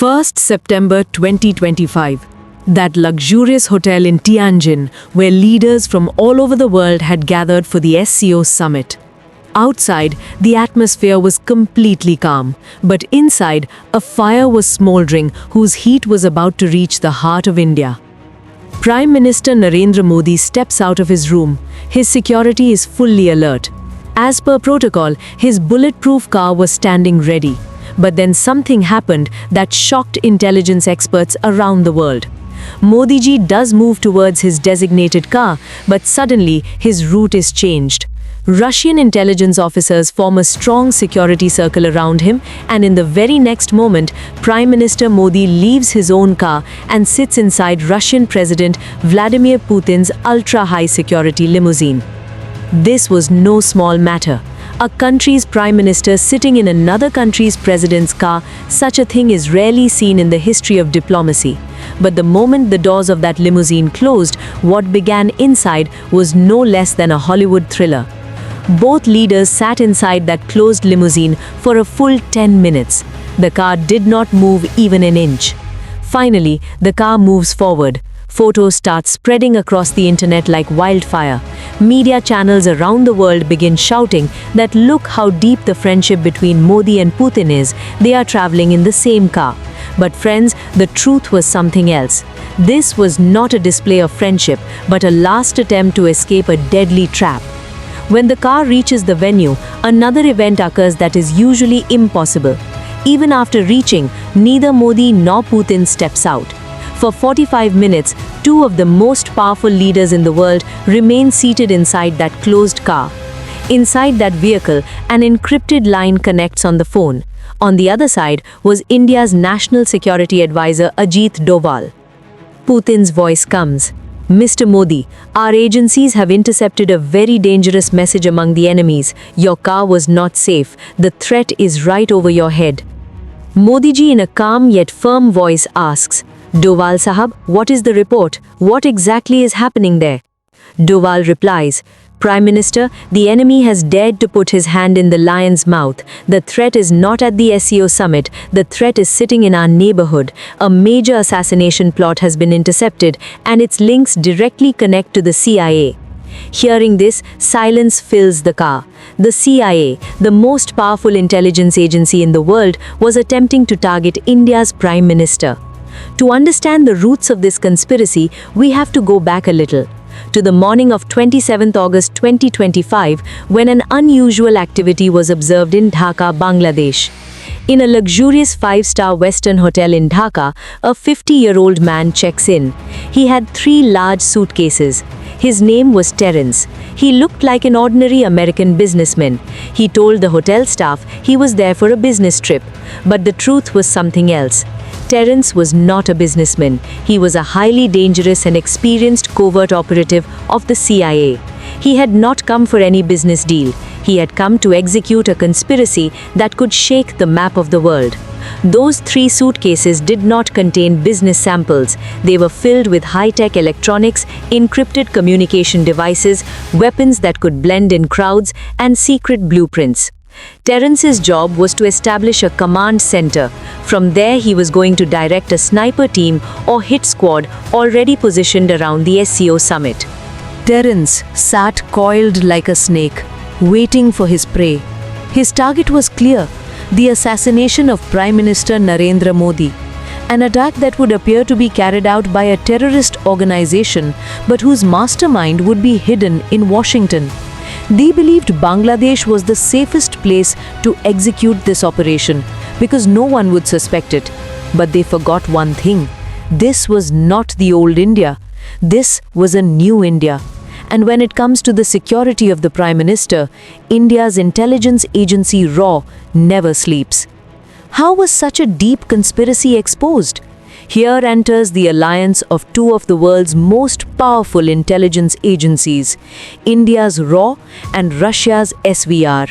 1st September 2025. That luxurious hotel in Tianjin, where leaders from all over the world had gathered for the SCO Summit. Outside, the atmosphere was completely calm, but inside, a fire was smoldering whose heat was about to reach the heart of India. Prime Minister Narendra Modi steps out of his room. His security is fully alert. As per protocol, his bulletproof car was standing ready. But then something happened that shocked intelligence experts around the world. Modi ji does move towards his designated car, but suddenly his route is changed. Russian intelligence officers form a strong security circle around him, and in the very next moment, Prime Minister Modi leaves his own car and sits inside Russian President Vladimir Putin's ultra-high security limousine. This was no small matter. A country's prime minister sitting in another country's president's car, such a thing is rarely seen in the history of diplomacy. But the moment the doors of that limousine closed, what began inside was no less than a Hollywood thriller. Both leaders sat inside that closed limousine for a full 10 minutes. The car did not move even an inch. Finally, the car moves forward. Photos start spreading across the internet like wildfire. Media channels around the world begin shouting that look how deep the friendship between Modi and Putin is. They are traveling in the same car. But friends, the truth was something else. This was not a display of friendship, but a last attempt to escape a deadly trap. When the car reaches the venue, another event occurs that is usually impossible. Even after reaching, neither Modi nor Putin steps out. For 45 minutes, two of the most powerful leaders in the world remain seated inside that closed car. Inside that vehicle, an encrypted line connects on the phone. On the other side was India's National Security Advisor Ajit Doval. Putin's voice comes. Mr. Modi, our agencies have intercepted a very dangerous message among the enemies. Your car was not safe. The threat is right over your head. Modi ji in a calm yet firm voice asks, Doval Sahab, what is the report? What exactly is happening there? Doval replies, Prime Minister, the enemy has dared to put his hand in the lion's mouth. The threat is not at the SCO Summit. The threat is sitting in our neighborhood. A major assassination plot has been intercepted, and its links directly connect to the CIA. Hearing this, silence fills the car. The CIA, the most powerful intelligence agency in the world, was attempting to target India's Prime Minister. To understand the roots of this conspiracy, we have to go back a little. To the morning of 27 August 2025, when an unusual activity was observed in Dhaka, Bangladesh. In a luxurious 5-star Western hotel in Dhaka, a 50-year-old man checks in. He had 3 large suitcases. His name was Terence. He looked like an ordinary American businessman. He told the hotel staff he was there for a business trip. But the truth was something else. Terence was not a businessman. He was a highly dangerous and experienced covert operative of the CIA. He had not come for any business deal. He had come to execute a conspiracy that could shake the map of the world. Those 3 suitcases did not contain business samples. They were filled with high-tech electronics, encrypted communication devices, weapons that could blend in crowds, and secret blueprints. Terence's job was to establish a command center. From there, he was going to direct a sniper team or hit squad already positioned around the SCO Summit. Terence sat coiled like a snake, waiting for his prey. His target was clear: the assassination of Prime Minister Narendra Modi. An attack that would appear to be carried out by a terrorist organization, but whose mastermind would be hidden in Washington. They believed Bangladesh was the safest place to execute this operation because no one would suspect it. But they forgot one thing. This was not the old India. This was a new India. And when it comes to the security of the Prime Minister, India's intelligence agency RAW never sleeps. How was such a deep conspiracy exposed? Here enters the alliance of 2 of the world's most powerful intelligence agencies, India's RAW and Russia's SVR.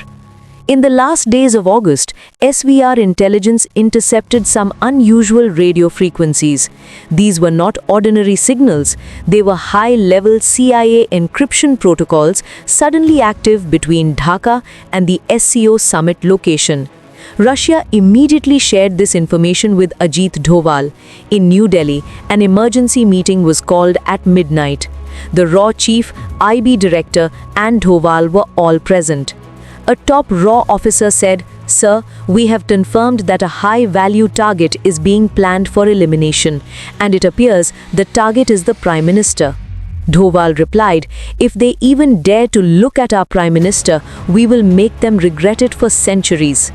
In the last days of August, SVR intelligence intercepted some unusual radio frequencies. These were not ordinary signals. They were high-level CIA encryption protocols suddenly active between Dhaka and the SCO Summit location. Russia immediately shared this information with Ajit Doval. In New Delhi, an emergency meeting was called at midnight. The RAW chief, IB director, and Doval were all present. A top RAW officer said, "Sir, we have confirmed that a high-value target is being planned for elimination, and it appears the target is the Prime Minister." Doval replied, "If they even dare to look at our Prime Minister, we will make them regret it for centuries."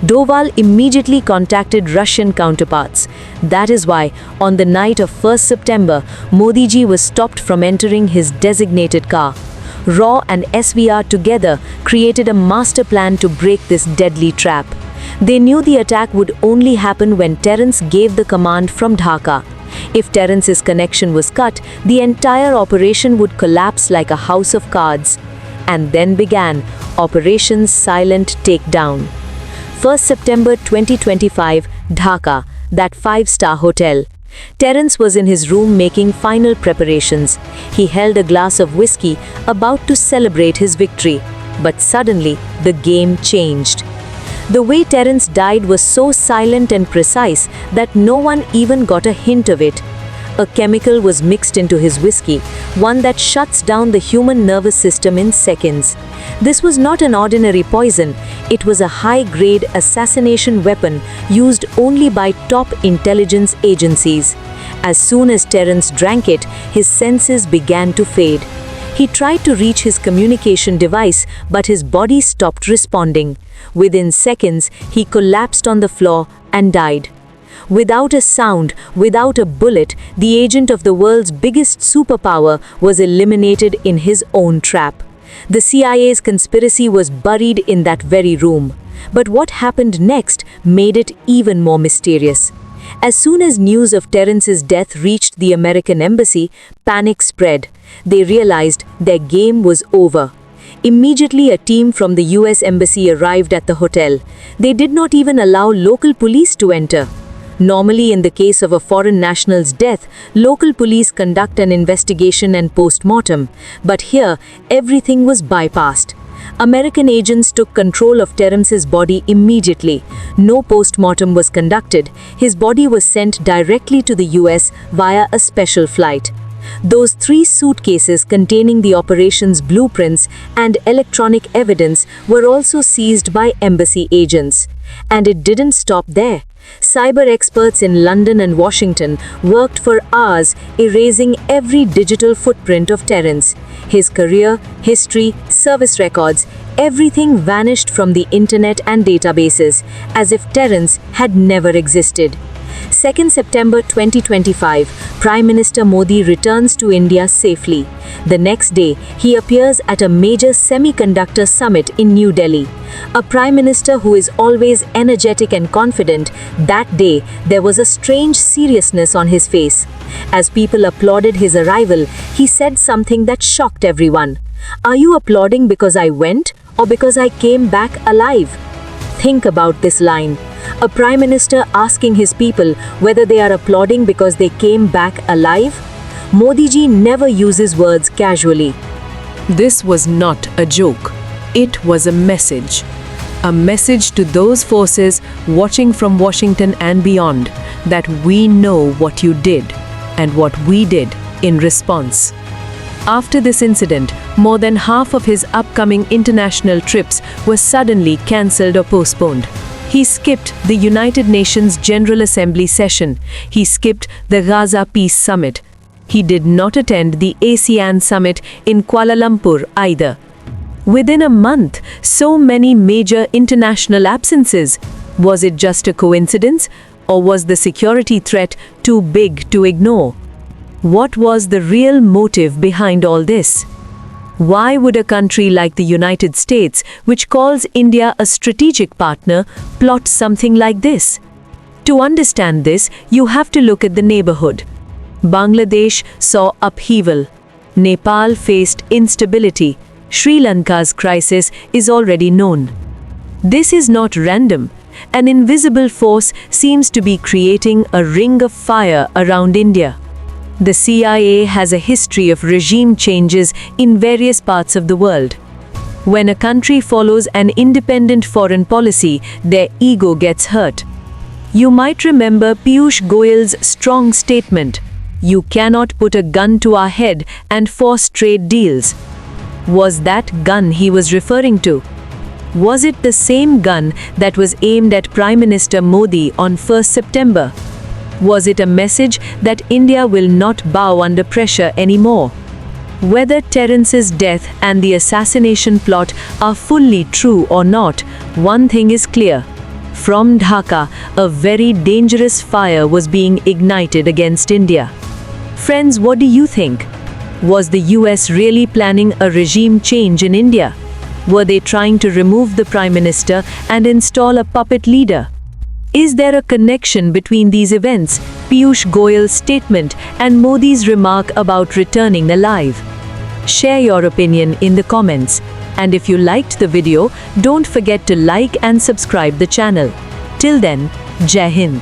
Doval immediately contacted Russian counterparts. That is why, on the night of 1st September, Modi ji was stopped from entering his designated car. RAW and SVR together created a master plan to break this deadly trap. They knew the attack would only happen when Terence gave the command from Dhaka. If Terence's connection was cut, the entire operation would collapse like a house of cards. And then began Operation Silent Takedown. 1st September 2025, Dhaka, that five-star hotel. Terence was in his room making final preparations. He held a glass of whiskey, about to celebrate his victory. But suddenly, the game changed. The way Terence died was so silent and precise that no one even got a hint of it. A chemical was mixed into his whiskey, one that shuts down the human nervous system in seconds. This was not an ordinary poison, it was a high-grade assassination weapon used only by top intelligence agencies. As soon as Terence drank it, his senses began to fade. He tried to reach his communication device, but his body stopped responding. Within seconds, he collapsed on the floor and died. Without a sound, without a bullet, the agent of the world's biggest superpower was eliminated in his own trap. The CIA's conspiracy was buried in that very room. But what happened next made it even more mysterious. As soon as news of Terence's death reached the American embassy, panic spread. They realized their game was over. Immediately, a team from the US embassy arrived at the hotel. They did not even allow local police to enter. Normally, in the case of a foreign national's death, local police conduct an investigation and post-mortem. But here, everything was bypassed. American agents took control of Terence's body immediately. No post-mortem was conducted. His body was sent directly to the US via a special flight. Those 3 suitcases containing the operation's blueprints and electronic evidence were also seized by embassy agents. And it didn't stop there. Cyber experts in London and Washington worked for hours erasing every digital footprint of Terence. His career, history, service records, everything vanished from the internet and databases, as if Terence had never existed. 2nd September 2025, Prime Minister Modi returns to India safely. The next day, he appears at a major semiconductor summit in New Delhi. A Prime Minister who is always energetic and confident, that day there was a strange seriousness on his face. As people applauded his arrival, he said something that shocked everyone. "Are you applauding because I went or because I came back alive?" Think about this line. A Prime Minister asking his people whether they are applauding because they came back alive? Modi ji never uses words casually. This was not a joke. It was a message. A message to those forces watching from Washington and beyond that we know what you did and what we did in response. After this incident, more than half of his upcoming international trips were suddenly cancelled or postponed. He skipped the United Nations General Assembly session. He skipped the Gaza Peace Summit. He did not attend the ASEAN Summit in Kuala Lumpur either. Within a month, so many major international absences. Was it just a coincidence, or was the security threat too big to ignore? What was the real motive behind all this? Why would a country like the United States, which calls India a strategic partner, plot something like this? To understand this, you have to look at the neighborhood. Bangladesh saw upheaval. Nepal faced instability. Sri Lanka's crisis is already known. This is not random. An invisible force seems to be creating a ring of fire around India. The CIA has a history of regime changes in various parts of the world. When a country follows an independent foreign policy, their ego gets hurt. You might remember Piyush Goyal's strong statement, "You cannot put a gun to our head and force trade deals." Was that gun he was referring to? Was it the same gun that was aimed at Prime Minister Modi on 1st September? Was it a message that India will not bow under pressure anymore? Whether Terence's death and the assassination plot are fully true or not, one thing is clear. From Dhaka, a very dangerous fire was being ignited against India. Friends, what do you think? Was the US really planning a regime change in India? Were they trying to remove the Prime Minister and install a puppet leader? Is there a connection between these events, Piyush Goyal's statement and Modi's remark about returning alive? Share your opinion in the comments. And if you liked the video, don't forget to like and subscribe the channel. Till then, Jai Hind.